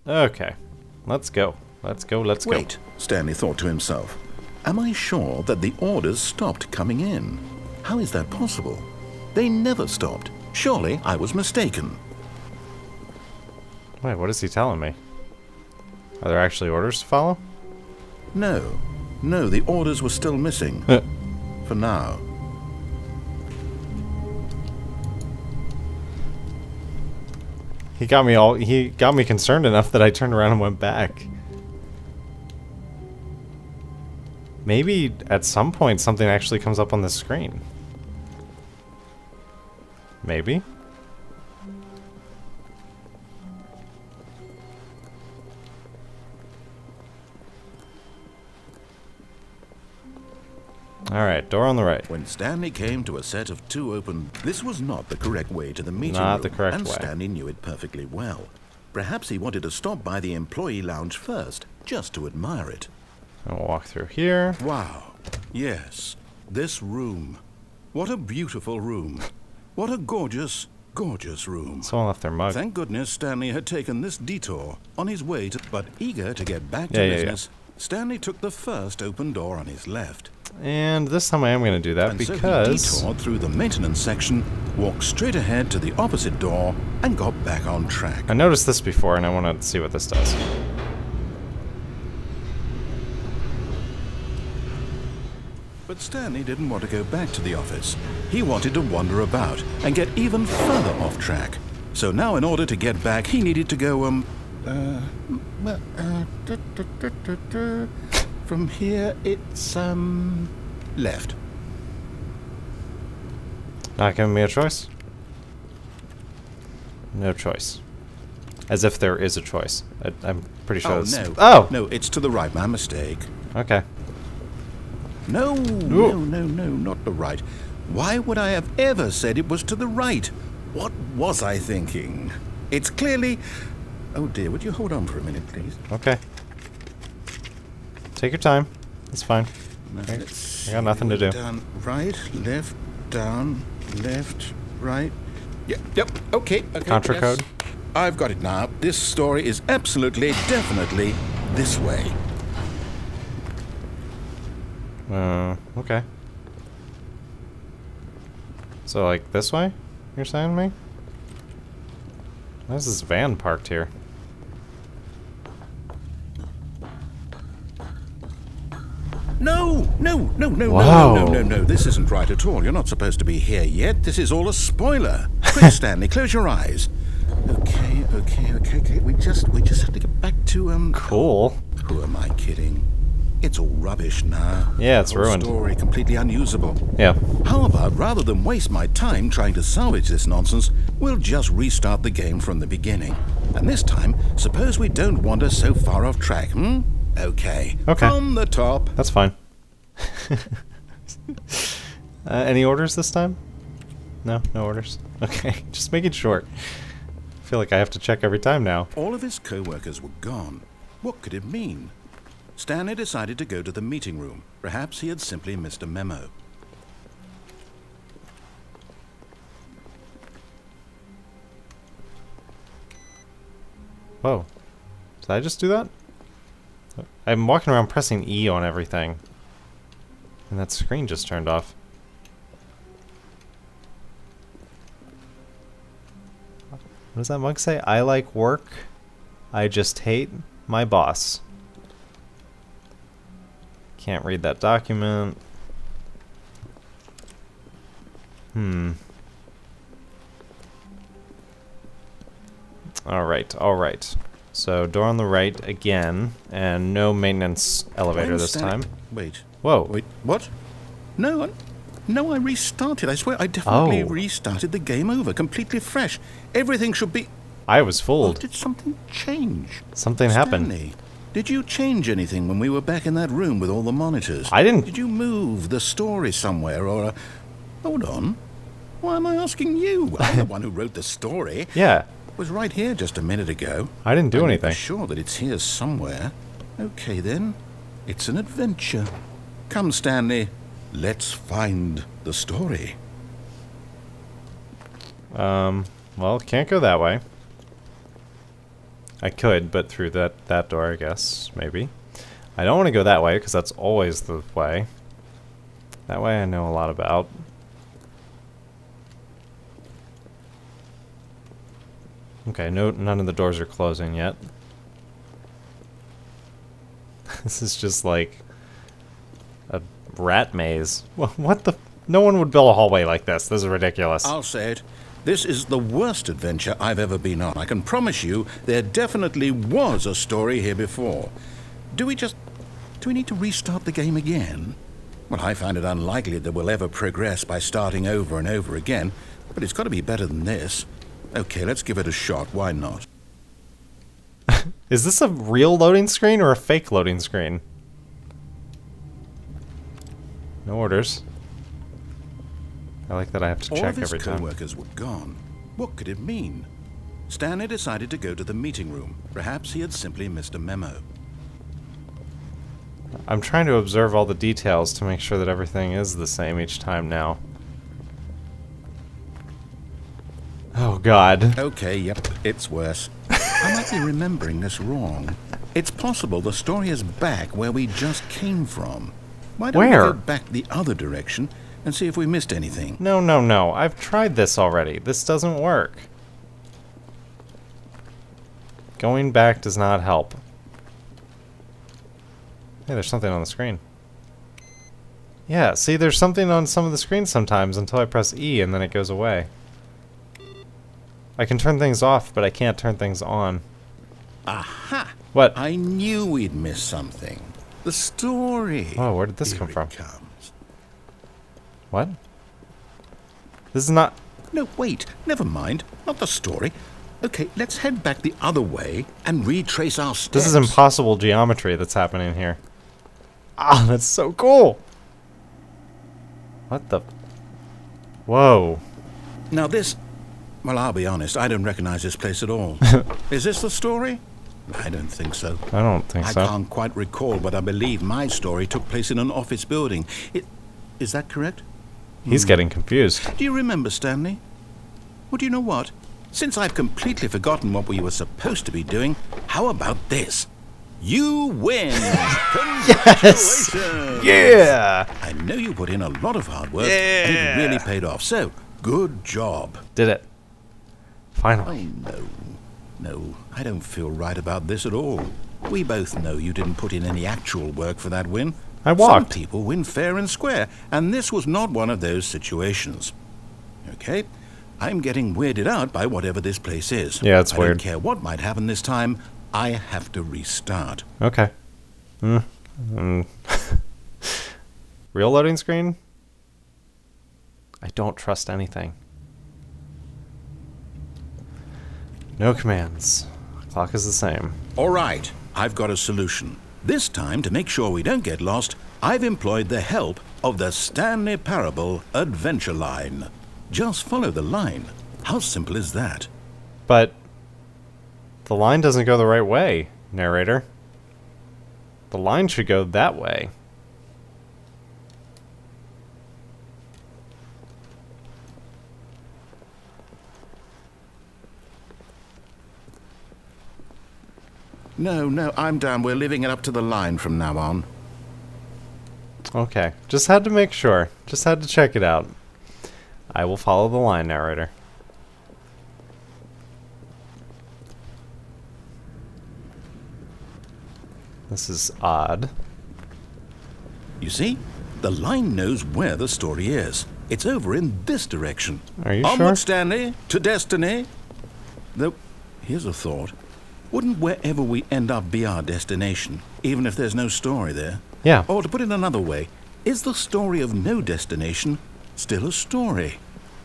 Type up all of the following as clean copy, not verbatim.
Okay. Let's go. Let's go, let's go. Wait, Stanley thought to himself. Am I sure that the orders stopped coming in? How is that possible? They never stopped. Surely I was mistaken. Wait, what is he telling me? Are there actually orders to follow? No. No, the orders were still missing. For now. He got me concerned enough that I turned around and went back. Maybe at some point something actually comes up on the screen. Maybe. Alright, door on the right. When Stanley came to a set of 2 open, this was not the correct way to the meeting room. Not the correct and way. Stanley knew it perfectly well. Perhaps he wanted to stop by the employee lounge first, just to admire it. And we'll walk through here. Wow. Yes. This room. What a beautiful room. What a gorgeous, gorgeous room. Someone left their mug. Thank goodness Stanley had taken this detour on his way to... But eager to get back to business, Stanley took the first open door on his left. And this time I am going to do that And because... so he detoured through the maintenance section, walked straight ahead to the opposite door, and got back on track. I noticed this before and I want to see what this does. But Stanley didn't want to go back to the office. He wanted to wander about and get even further off track. So now in order to get back, he needed to go, from here, it's, left. Not giving me a choice? No choice. As if there is a choice. I'm pretty sure it's... no. Oh! No, it's to the right. My mistake. Okay. No, no, not the right. Why would I have ever said it was to the right? What was I thinking? It's clearly... Oh dear, would you hold on for a minute, please? Okay. Take your time. It's fine. I got nothing to do. Down, right, left, down, left, right. Yep, okay. Contra code? I've got it now. This story is absolutely, definitely this way. Okay. So, like, this way? You're saying to me? Why is this van parked here? No! Whoa. No. This isn't right at all. You're not supposed to be here yet. This is all a spoiler. Quick, Stanley, close your eyes. Okay. We just have to get back to, Cool. Who am I kidding? It's all rubbish now. Yeah, it's ruined. Story completely unusable. Yeah. How about, rather than waste my time trying to salvage this nonsense, we'll just restart the game from the beginning. And this time, suppose we don't wander so far off track, hmm? Okay. From the top. That's fine. Any orders this time? No orders. Okay, just make it short. I feel like I have to check every time now. All of his co-workers were gone. What could it mean? Stanley decided to go to the meeting room. Perhaps he had simply missed a memo. Whoa. Did I just do that? I'm walking around pressing E on everything. And that screen just turned off. What does that mug say? I like work. I just hate my boss. Can't read that document. Alright. So, door on the right again, and no maintenance elevator this time. Wait. Whoa. Wait, what? No, I restarted. I swear, I definitely restarted the game over, completely fresh. Everything should be... I was fooled. Oh, did something change? Something happened. Stanley, did you change anything when we were back in that room with all the monitors? I didn't... Did you move the story somewhere, or... Hold on. Why am I asking you? I'm the one who wrote the story. Yeah. It was right here just a minute ago. I didn't do anything. I'm sure that it's here somewhere. Okay, then. It's an adventure. Come, Stanley. Let's find the story. Well, can't go that way. I could, but through that door, I guess, maybe. I don't want to go that way, because that's always the way. That way I know a lot about. Okay, none of the doors are closing yet. This is just like a rat maze. What the? No one would build a hallway like this. This is ridiculous. I'll say it. This is the worst adventure I've ever been on. I can promise you there definitely was a story here before. Do we need to restart the game again? Well, I find it unlikely that we'll ever progress by starting over and over again, but it's got to be better than this. Okay, let's give it a shot. Why not? Is this a real loading screen or a fake loading screen? No orders. I like that I have to check every time. All of his co-workers were gone. What could it mean? Stanley decided to go to the meeting room. Perhaps he had simply missed a memo. I'm trying to observe all the details to make sure that everything is the same each time now. Oh, God. Okay, yep, it's worse. I might be remembering this wrong. It's possible the story is back where we just came from. Why don't we go back the other direction and see if we missed anything? No, no, no. I've tried this already. This doesn't work. Going back does not help. Hey, there's something on the screen. Yeah, see, there's something on some of the screens sometimes until I press E and then it goes away. I can turn things off, but I can't turn things on. Aha! What? I knew we'd miss something. The story. Oh, where did this come from? Here it comes. What? This is not... No, wait. Never mind. Not the story. Okay, let's head back the other way and retrace our steps. This is impossible geometry that's happening here. Ah, that's so cool! What the... Whoa. Now this... Well, I'll be honest, I don't recognize this place at all. Is this the story? I don't think so. I don't think so. I can't quite recall, but I believe my story took place in an office building. Is that correct? He's getting confused. Do you remember, Stanley? Well, do you know what? Since I've completely forgotten what we were supposed to be doing, how about this? You win! Yes! Congratulations! Yeah! I know you put in a lot of hard work, and it really paid off, so good job. Did it. Finally. Oh, no, I don't feel right about this at all. We both know you didn't put in any actual work for that win. I walked. Some people win fair and square, and this was not one of those situations. Okay, I'm getting weirded out by whatever this place is. Yeah, it's weird. I don't care what might happen this time. I have to restart. Okay. Real loading screen? I don't trust anything. No commands. Clock is the same. All right, I've got a solution. This time, to make sure we don't get lost, I've employed the help of the Stanley Parable Adventure Line. Just follow the line. How simple is that? But the line doesn't go the right way, narrator. The line should go that way. No, I'm down. We're leaving it up to the line from now on. Okay, just had to make sure. Just had to check it out. I will follow the line, narrator. This is odd. You see? The line knows where the story is. It's over in this direction. Are you Onward, sure? Stanley, to destiny. Though, here's a thought. Wouldn't wherever we end up be our destination, even if there's no story there? Yeah. Or to put it another way, is the story of no destination still a story?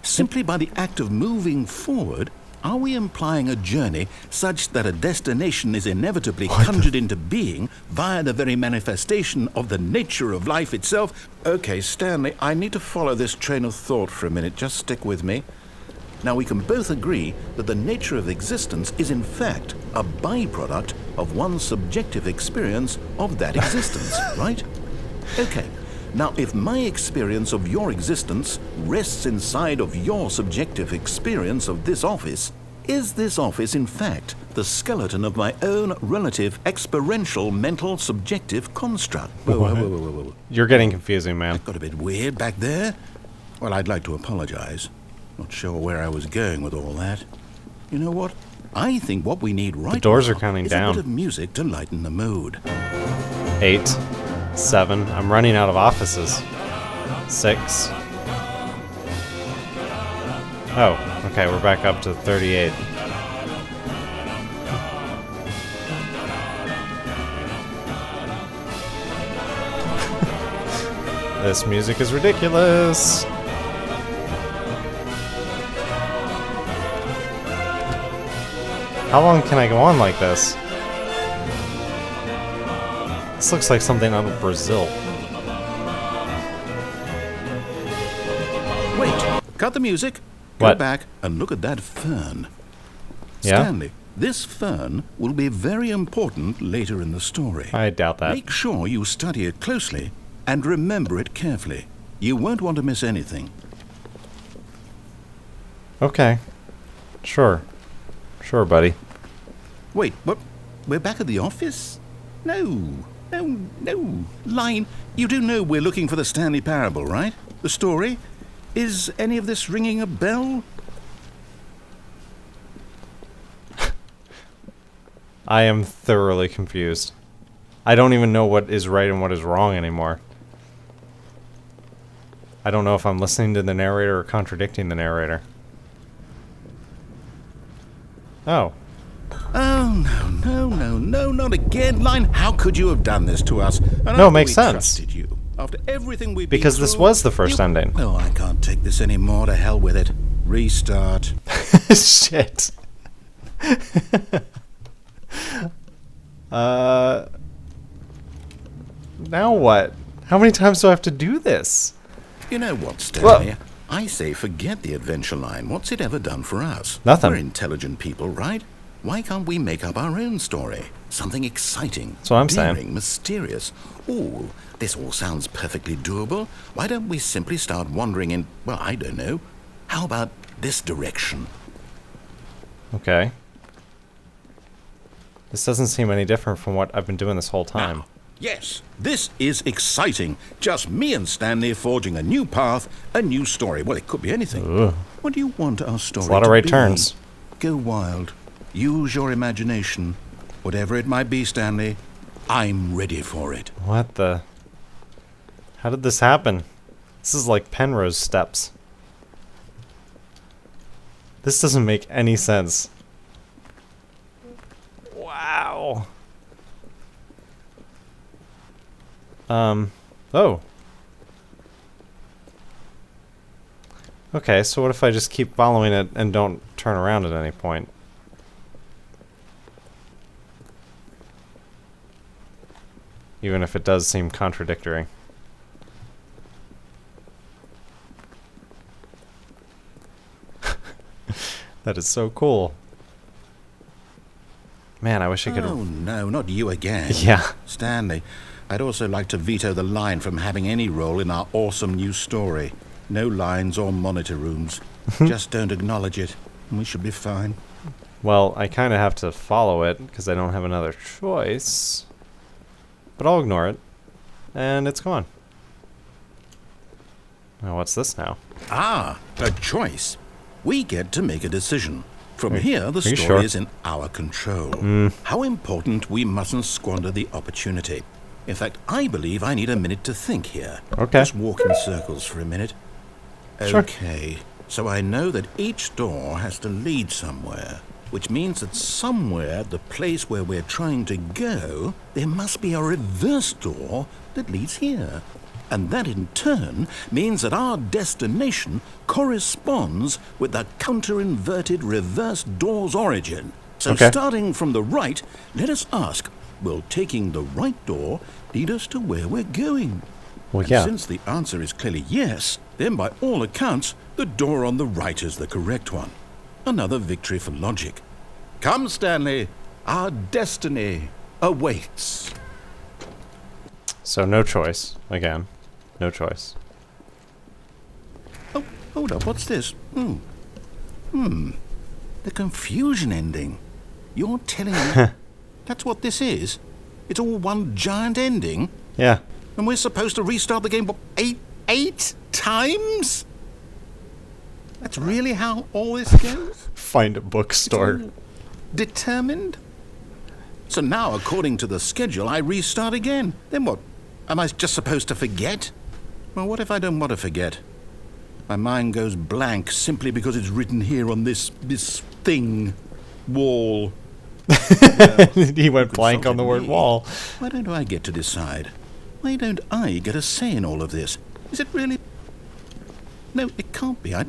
Simply by the act of moving forward, are we implying a journey such that a destination is inevitably conjured into being via the very manifestation of the nature of life itself? Okay, Stanley, I need to follow this train of thought for a minute. Just stick with me. Now, we can both agree that the nature of existence is in fact a byproduct of one's subjective experience of that existence, right? Okay. Now, if my experience of your existence rests inside of your subjective experience of this office, Is this office, in fact, the skeleton of my own relative experiential mental subjective construct? Whoa. You're getting confusing, man. That got a bit weird back there. Well, I'd like to apologize. Not sure where I was going with all that. You know what? I think what we need right The doors now are counting is down. a bit of music to lighten the mood. 8, 7. I'm running out of offices. 6. Oh, okay, we're back up to 38. This music is ridiculous. How long can I go on like this? This looks like something out of Brazil. Wait, cut the music. Go What? back and look at that fern. Yeah? Stanley, this fern will be very important later in the story. I doubt that. Make sure you study it closely and remember it carefully. You won't want to miss anything. Okay. Sure. Sure, buddy. Wait, what? We're back at the office? No. Line, you do know we're looking for the Stanley Parable, right? The story? Is any of this ringing a bell? I am thoroughly confused. I don't even know what is right and what is wrong anymore. I don't know if I'm listening to the narrator or contradicting the narrator. Oh. Oh, no, not again. Line, how could you have done this to us? And No, it after makes we sense. trusted you, after everything we've Because been this through, was the first ending. No, I can't take this anymore. To hell with it. Restart. Shit. Now what? How many times do I have to do this? You know what, Stanley? Well- I say forget the adventure line. What's it ever done for us? Nothing. We're intelligent people, right? Why can't we make up our own story? Something exciting. That's what I'm saying. daring, mysterious. Ooh, this all sounds perfectly doable. Why don't we simply start wandering in, well, I don't know. How about this direction? Okay. This doesn't seem any different from what I've been doing this whole time. Now, yes, this is exciting. Just me and Stanley forging a new path, a new story. Well, it could be anything. Ugh. What do you want our story It's a lot of to right be? turns. Go wild. Use your imagination. Whatever it might be, Stanley, I'm ready for it. What the... How did this happen? This is like Penrose steps. This doesn't make any sense. Wow. Oh. Okay, so what if I just keep following it and don't turn around at any point? Even if it does seem contradictory. That is so cool. Man, I wish I could... Oh, no, not you again. Yeah. Stanley, I'd also like to veto the line from having any role in our awesome new story. No lines or monitor rooms. Just don't acknowledge it, and we should be fine. Well, I kind of have to follow it, because I don't have another choice. But I'll ignore it. And it's gone. Now, what's this now? Ah, a choice. We get to make a decision. From here, the are you story sure? is in our control. How important we mustn't squander the opportunity. In fact, I believe I need a minute to think here. Okay. Just walk in circles for a minute. Sure. Okay, so I know that each door has to lead somewhere, which means that somewhere at the place where we're trying to go, there must be a reverse door that leads here. And that in turn means that our destination corresponds with the counter-inverted reverse door's origin. So Okay. starting from the right, let us ask, will taking the right door lead us to where we're going? Well, And yeah. since the answer is clearly yes, then by all accounts, the door on the right is the correct one. Another victory for logic. Come, Stanley, our destiny awaits. So no choice. Again. No choice. Oh, hold up, what's this? The confusion ending. You're telling me that's what this is? It's all one giant ending? Yeah. And we're supposed to restart the game, what, eight times? That's really how all this goes? Find a bookstore. Determined? So now, according to the schedule, I restart again. Then what? Am I just supposed to forget? Well, what if I don't want to forget? My mind goes blank simply because it's written here on this thing. Wall. He went blank on the word wall. Why don't I get to decide? Why don't I get a say in all of this? Is it really... No, it can't be. I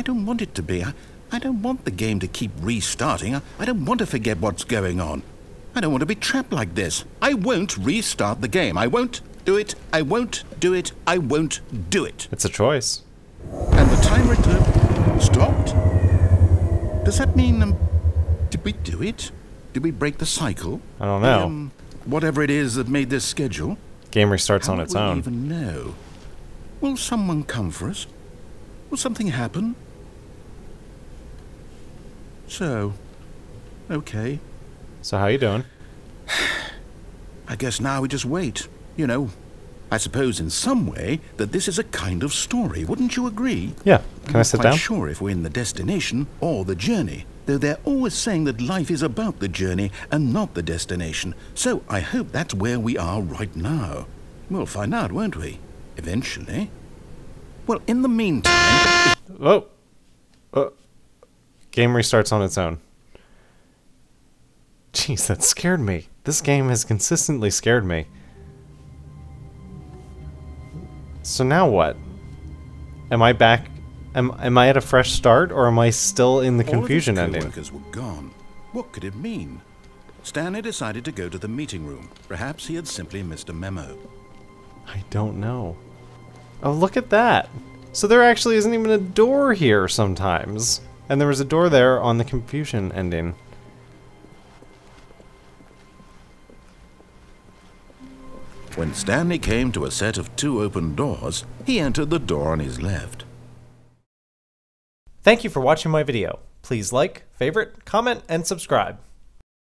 don't want it to be. I don't want the game to keep restarting. I don't want to forget what's going on. I don't want to be trapped like this. I won't restart the game. I won't do it. I won't do it. I won't do it. It's a choice. And the timer stopped? Does that mean, did we do it? Did we break the cycle? I don't know. Whatever it is that made this schedule. Game restarts on its own. How do we even know? Will someone come for us? Will something happen? So, okay. So how you doing? I guess now we just wait. You know, I suppose in some way that this is a kind of story. Wouldn't you agree? Yeah. Can I sit I'm down? not quite sure if we're in the destination or the journey, though they're always saying that life is about the journey and not the destination. So I hope that's where we are right now. We'll find out, won't we? Eventually. Well, in the meantime... Oh. Game restarts on its own. Jeez, that scared me. This game has consistently scared me. So now what? Am I back? Am I at a fresh start, or am I still in the confusion ending? All of his co-workers were gone. What could it mean? Stanley decided to go to the meeting room. Perhaps he had simply missed a memo. I don't know. Oh, look at that. So there actually isn't even a door here sometimes. And there was a door there on the confusion ending. When Stanley came to a set of 2 open doors, he entered the door on his left. Thank you for watching my video. Please like, favorite, comment, and subscribe.